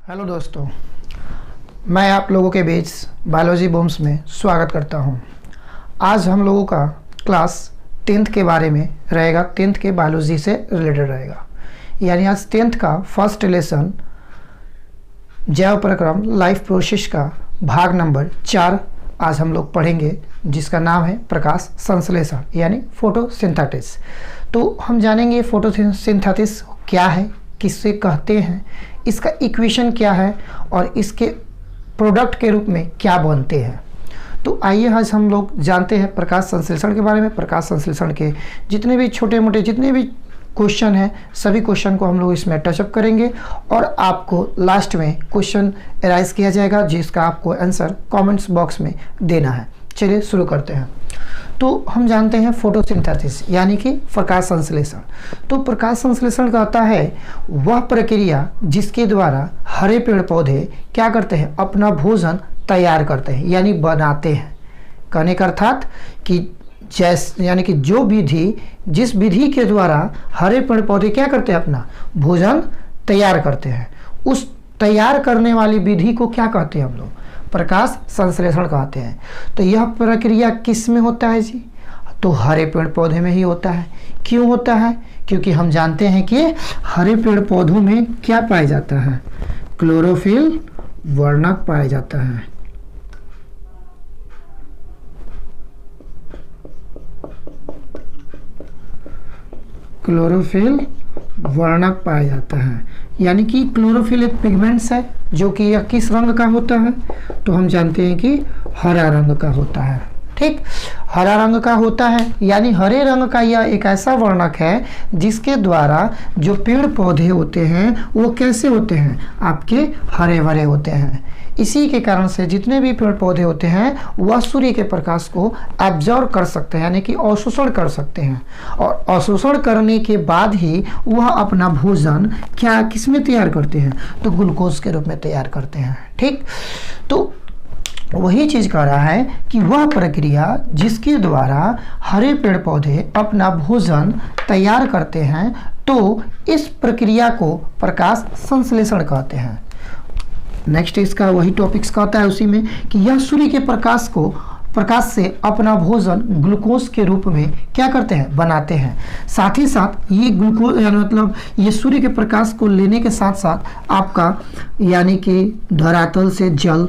Hello दोस्तों, मैं आप लोगों के बीच बायोलॉजी बूम्स में स्वागत करता हूं। आज हम लोगों का क्लास 10th के बारे में रहेगा। 10th के बायोलॉजी से रिलेटेड रहेगा, यानी आज 10th का फर्स्ट लेसन जैव प्रक्रम लाइफ प्रोसेस का भाग नंबर 4 आज हम लोग पढ़ेंगे, जिसका नाम है प्रकाश संश्लेषण यानी फोटोसिंथेसिस। तो हम जानेंगे फोटोसिंथेसिस क्या है, किससे कहते हैं, इसका इक्वेशन क्या है और इसके प्रोडक्ट के रूप में क्या बनते हैं। तो आइए आज हम लोग जानते हैं प्रकाश संश्लेषण के बारे में। प्रकाश संश्लेषण के जितने भी छोटे मोटे जितने भी क्वेश्चन हैं, सभी क्वेश्चन को हम लोग इसमें टचअप करेंगे और आपको लास्ट में क्वेश्चन एराइज किया जाएगा, जिसका आपको आंसर कमेंट्स बॉक्स में देना है। चलिए शुरू करते हैं। तो हम जानते हैं फोटोसिंथेसिस यानी कि प्रकाश संश्लेषण। तो प्रकाश संश्लेषण कहता है वह प्रक्रिया जिसके द्वारा हरे पेड़ पौधे क्या करते हैं, अपना भोजन तैयार करते हैं यानी बनाते हैं। कहने का अर्थात कि यानी कि जो विधि जिस विधि के द्वारा हरे पेड़ पौधे क्या करते हैं, अपना भोजन तैयार करते हैं, उस तैयार करने वाली विधि को क्या कहते हैं हम लोग, प्रकाश संश्लेषण कहते हैं। तो यह प्रक्रिया किस में होता है जी? तो हरे पेड़ पौधे में ही होता है। क्यों होता है? क्योंकि हम जानते हैं कि हरे पेड़ पौधों में क्या पाया जाता है, क्लोरोफिल वर्णक पाया जाता है। क्लोरोफिल वर्णक पाया जाता है, यानी कि क्लोरोफिल एक पिगमेंट्स है जो कि यह किस रंग का होता है, तो हम जानते हैं कि हरा रंग का होता है। ठीक, हरा रंग का होता है, यानी हरे रंग का यह एक ऐसा वर्णक है जिसके द्वारा जो पेड़ पौधे होते हैं वो कैसे होते हैं, आपके हरे भरे होते हैं। इसी के कारण से जितने भी पेड़ पौधे होते हैं वह सूर्य के प्रकाश को एब्जॉर्ब कर सकते हैं, यानी कि अवशोषण कर सकते हैं, और अवशोषण करने के बाद ही वह अपना भोजन क्या किस में तैयार करते हैं, तो ग्लूकोज के रूप में तैयार करते हैं। ठीक, तो वही चीज़ कह रहा है कि वह प्रक्रिया जिसके द्वारा हरे पेड़ पौधे अपना भोजन तैयार करते हैं, तो इस प्रक्रिया को प्रकाश संश्लेषण कहते हैं। नेक्स्ट इसका वही टॉपिक्स कहता है उसी में कि यह सूर्य के प्रकाश से अपना भोजन ग्लूकोज के रूप में क्या करते हैं, बनाते हैं। साथ ही साथ ये ग्लूकोज मतलब ये सूर्य के प्रकाश को लेने के साथ साथ आपका यानी कि धरातल से जल,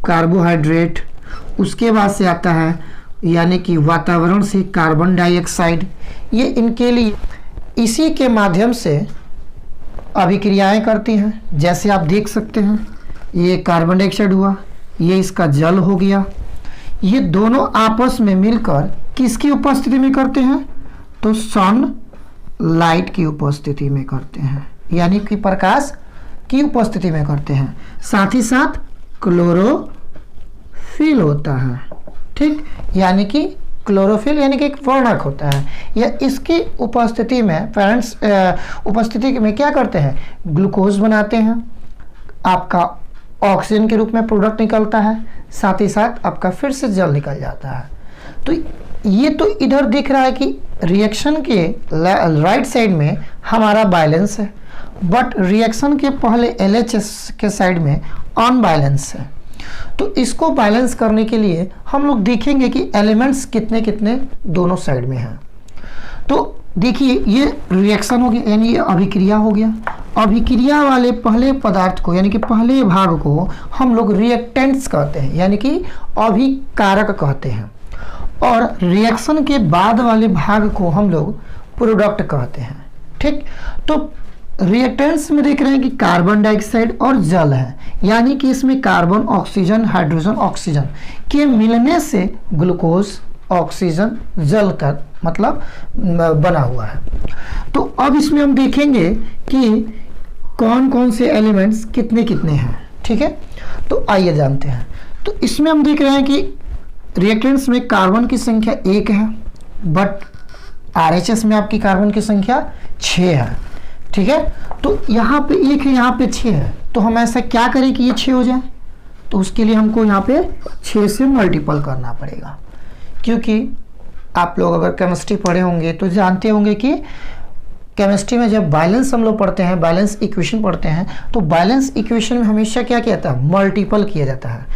कार्बोहाइड्रेट, उसके बाद से आता है यानी कि वातावरण से कार्बन डाइऑक्साइड। ये इनके लिए इसी के माध्यम से अभिक्रियाएं करती हैं। जैसे आप देख सकते हैं, ये कार्बन डाइऑक्साइड हुआ, ये इसका जल हो गया। ये दोनों आपस में मिलकर किसकी उपस्थिति में करते हैं, तो सन लाइट की उपस्थिति में करते हैं, यानी कि प्रकाश की उपस्थिति में करते हैं। साथ ही साथ क्लोरोफिल होता है। ठीक, यानी कि क्लोरोफिल यानी कि एक वर्णक होता है। यह इसकी उपस्थिति में उपस्थिति में क्या करते हैं, ग्लूकोज बनाते हैं, आपका ऑक्सीजन के रूप में प्रोडक्ट निकलता है, साथ ही साथ आपका फिर से जल निकल जाता है। तो ये तो इधर दिख रहा है कि रिएक्शन के राइट साइड में हमारा बैलेंस है, बट रिएक्शन के पहले LHS के साइड में अनबैलेंस है। तो इसको बैलेंस करने के लिए हम लोग देखेंगे कि एलिमेंट्स कितने कितने दोनों साइड में हैं। तो देखिए, ये रिएक्शन हो गया यानी ये अभिक्रिया हो गया। अभिक्रिया वाले पहले पदार्थ को यानी कि पहले भाग को हम लोग रिएक्टेंट्स कहते हैं, यानी कि अभिकारक कहते हैं, और रिएक्शन के बाद वाले भाग को हम लोग प्रोडक्ट कहते हैं। ठीक, तो रिएक्टेंट्स में देख रहे हैं कि कार्बन डाइऑक्साइड और जल है, यानी कि इसमें कार्बन, ऑक्सीजन, हाइड्रोजन, ऑक्सीजन के मिलने से ग्लूकोज, ऑक्सीजन, जल का मतलब बना हुआ है। तो अब इसमें हम देखेंगे कि कौन कौन से एलिमेंट्स कितने कितने हैं। ठीक है, तो आइए जानते हैं। तो इसमें हम देख रहे हैं कि रिएक्टेंट्स में कार्बन की संख्या 1 है, बट RHS में आपकी कार्बन की संख्या 6 है। ठीक है, तो यहाँ पे 1 है, यहाँ पे 6 है, तो हम ऐसा क्या करें कि ये 6 हो जाए, तो उसके लिए हमको यहाँ पे 6 से मल्टीपल करना पड़ेगा, क्योंकि आप लोग अगर केमिस्ट्री पढ़े होंगे तो जानते होंगे कि केमिस्ट्री में जब बैलेंस हम लोग पढ़ते हैं, बैलेंस इक्वेशन पढ़ते हैं, तो बैलेंस इक्वेशन में हमेशा क्या किया जाता है, मल्टीपल किया जाता है।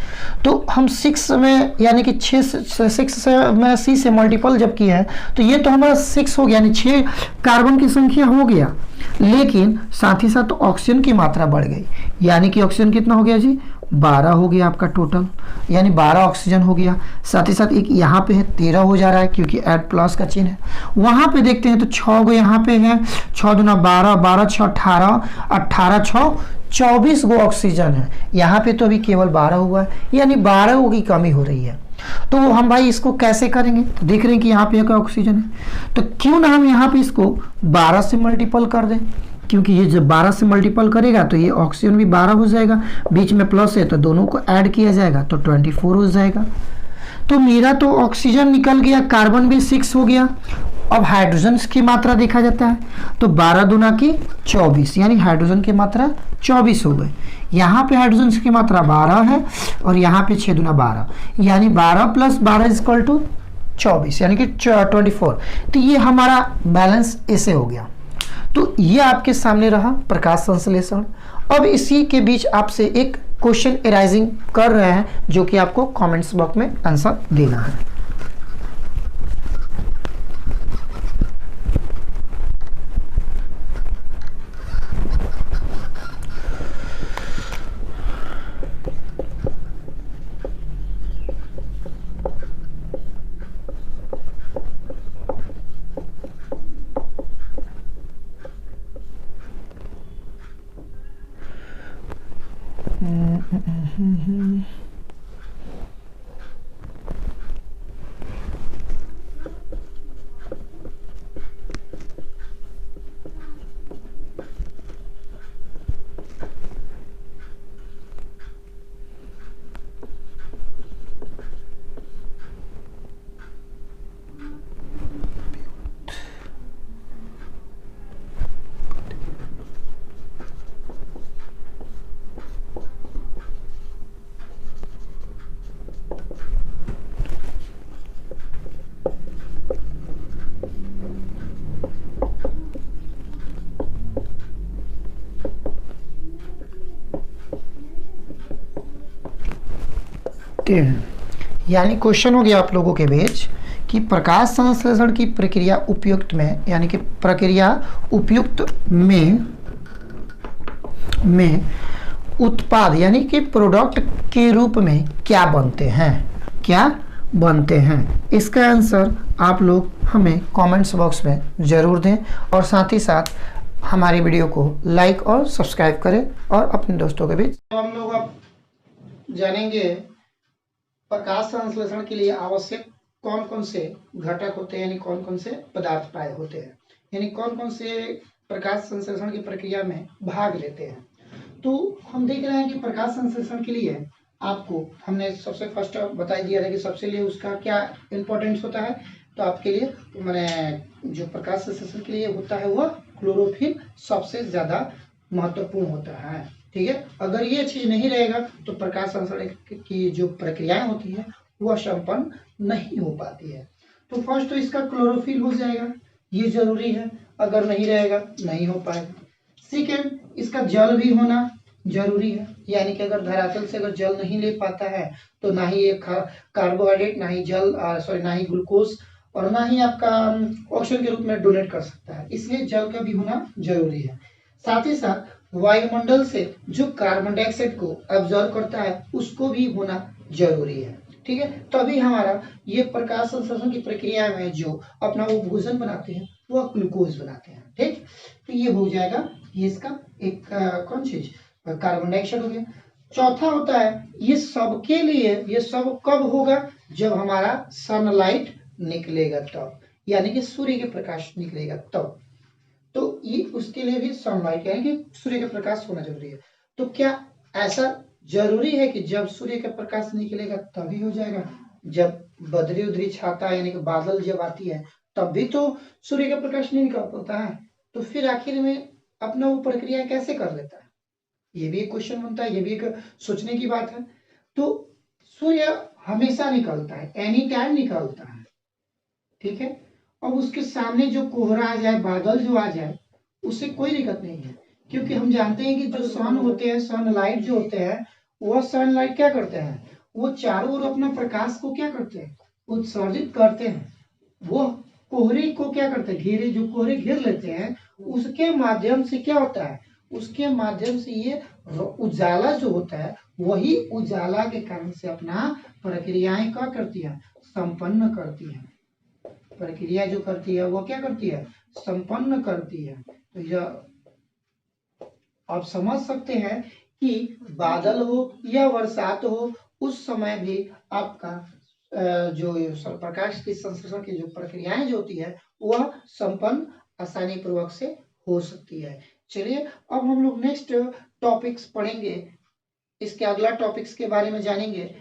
तो हम 6 में यानी कि 6 से में सी से मल्टीपल जब किए हैं तो ये तो हमारा 6 हो गया, यानी 6 कार्बन की संख्या हो गया, लेकिन साथ ही साथ ऑक्सीजन की मात्रा बढ़ गई, यानी कि ऑक्सीजन कितना हो गया जी, 12 हो गया आपका टोटल, यानी 12 ऑक्सीजन हो गया। साथ ही साथ एक यहाँ पे है 13 हो जा रहा है क्योंकि ऐड प्लस का चिन्ह है। वहाँ पे देखते हैं तो 6 गो यहाँ पे है, 6 दूना 12, 12 6 18, 18 6 24 गो ऑक्सीजन है। यहाँ पे तो अभी केवल 12 हुआ है, यानी 12 गो की कमी हो रही है। तो हम भाई इसको कैसे करेंगे, देख रहे हैं कि यहाँ पे एक ऑक्सीजन है, तो क्यों ना हम यहाँ पे इसको 12 से मल्टीपल कर दें, क्योंकि ये जब 12 से मल्टीपल करेगा तो ये ऑक्सीजन भी 12 हो जाएगा, बीच में प्लस है तो दोनों को ऐड किया जाएगा तो 24 हो जाएगा। तो मेरा तो ऑक्सीजन निकल गया, कार्बन भी 6 हो गया। अब हाइड्रोजन की मात्रा देखा जाता है तो 12 दूना की 24, यानी हाइड्रोजन की मात्रा 24 हो गई। यहाँ पे हाइड्रोजन की मात्रा 12 है और यहाँ पे 6 दूना 12, यानी 12 प्लस 12 इक्वल टू 24, यानी कि 24। तो ये हमारा बैलेंस ऐसे हो गया। तो ये आपके सामने रहा प्रकाश संश्लेषण। अब इसी के बीच आपसे एक क्वेश्चन एराइजिंग कर रहे हैं जो कि आपको कमेंट्स बॉक्स में आंसर देना है। यानी क्वेश्चन हो गया आप लोगों के बीच कि प्रकाश संश्लेषण की प्रक्रिया उपयुक्त में, यानी कि प्रक्रिया उपयुक्त में उत्पाद यानी कि प्रोडक्ट के रूप में क्या बनते हैं, क्या बनते हैं। इसका आंसर आप लोग हमें कमेंट्स बॉक्स में ज़रूर दें और साथ ही साथ हमारी वीडियो को लाइक और सब्सक्राइब करें और अपने दोस्तों के बीच। हम लोग अब जानेंगे प्रकाश संश्लेषण के लिए आवश्यक कौन कौन से घटक होते हैं, यानी कौन कौन से पदार्थ पाए होते हैं, यानी कौन कौन से प्रकाश संश्लेषण की प्रक्रिया में भाग लेते हैं। तो हम देख रहे हैं कि प्रकाश संश्लेषण के लिए आपको हमने सबसे फर्स्ट बता दिया था कि सबसे लिए उसका क्या इंपॉर्टेंस होता है। तो आपके लिए मैंने जो प्रकाश संश्लेषण के लिए होता है वह क्लोरोफिल सबसे ज्यादा महत्वपूर्ण होता है। ठीक है, अगर ये चीज नहीं रहेगा तो प्रकाश संश्लेषण की जो प्रक्रियाएं होती है वह संपन्न नहीं हो पाती है। तो फर्स्ट तो इसका क्लोरोफिल हो जाएगा, ये जरूरी है, अगर नहीं रहेगा नहीं हो पाएगा। सेकेंड, इसका जल भी होना जरूरी है, यानी कि अगर धरातल से अगर जल नहीं ले पाता है तो ना ही एक कार्बोहाइड्रेट, ना ही जल ना ही ग्लूकोज और ना ही आपका ऑक्सीजन के रूप में डोनेट कर सकता है, इसलिए जल का भी होना जरूरी है। साथ ही साथ वायुमंडल से जो कार्बन डाइऑक्साइड को ऑब्जर्व करता है उसको भी होना जरूरी है। ठीक है, तभी हमारा ये प्रकाश संश्लेषण की प्रक्रिया में जो अपना वो भोजन बनाते हैं वह ग्लूकोज बनाते हैं। ठीक, तो ये हो जाएगा, ये इसका एक कौन चीज कार्बन डाइऑक्साइड हो गया। चौथा होता है ये सबके लिए, ये सब कब होगा, जब हमारा सनलाइट निकलेगा तब, यानी कि सूर्य के प्रकाश निकलेगा तब। तो ये उसके लिए भी सनलाइट यानी कि सूर्य का प्रकाश होना जरूरी है। तो क्या ऐसा जरूरी है कि जब सूर्य का प्रकाश निकलेगा तभी हो जाएगा? जब बदरी उदरी छाता यानी कि बादल जब आती है तब भी तो सूर्य का प्रकाश नहीं निकल पाता है, तो फिर आखिर में अपना वो प्रक्रिया कैसे कर लेता है? ये भी एक क्वेश्चन बनता है, ये भी एक सोचने की बात है। तो सूर्य हमेशा निकलता है, एनी टाइम निकलता है, ठीक है। अब उसके सामने जो कोहरा आ जाए, बादल जो आ जाए, उससे कोई दिक्कत नहीं है, क्योंकि हम जानते हैं कि जो सन होते हैं, सनलाइट जो होते हैं, वह सनलाइट क्या करते हैं, वो चारों ओर अपना प्रकाश को क्या करते हैं, उत्सर्जित करते हैं। वो कोहरे को क्या करते हैं, घेरे, जो कोहरे घेर लेते हैं, उसके माध्यम से क्या होता है, उसके माध्यम से ये उजाला जो होता है, वही उजाला के कारण से अपना प्रक्रियाएं क्या करती है, संपन्न करती है। प्रक्रिया जो करती है वो क्या करती है, संपन्न करती है। तो यह आप समझ सकते हैं कि बादल हो या बरसात हो, उस समय भी आपका जो प्रकाश की संश्लेषण की जो प्रक्रियाएं जो होती है, वह संपन्न आसानी पूर्वक से हो सकती है। चलिए अब हम लोग नेक्स्ट टॉपिक्स पढ़ेंगे, इसके अगला टॉपिक्स के बारे में जानेंगे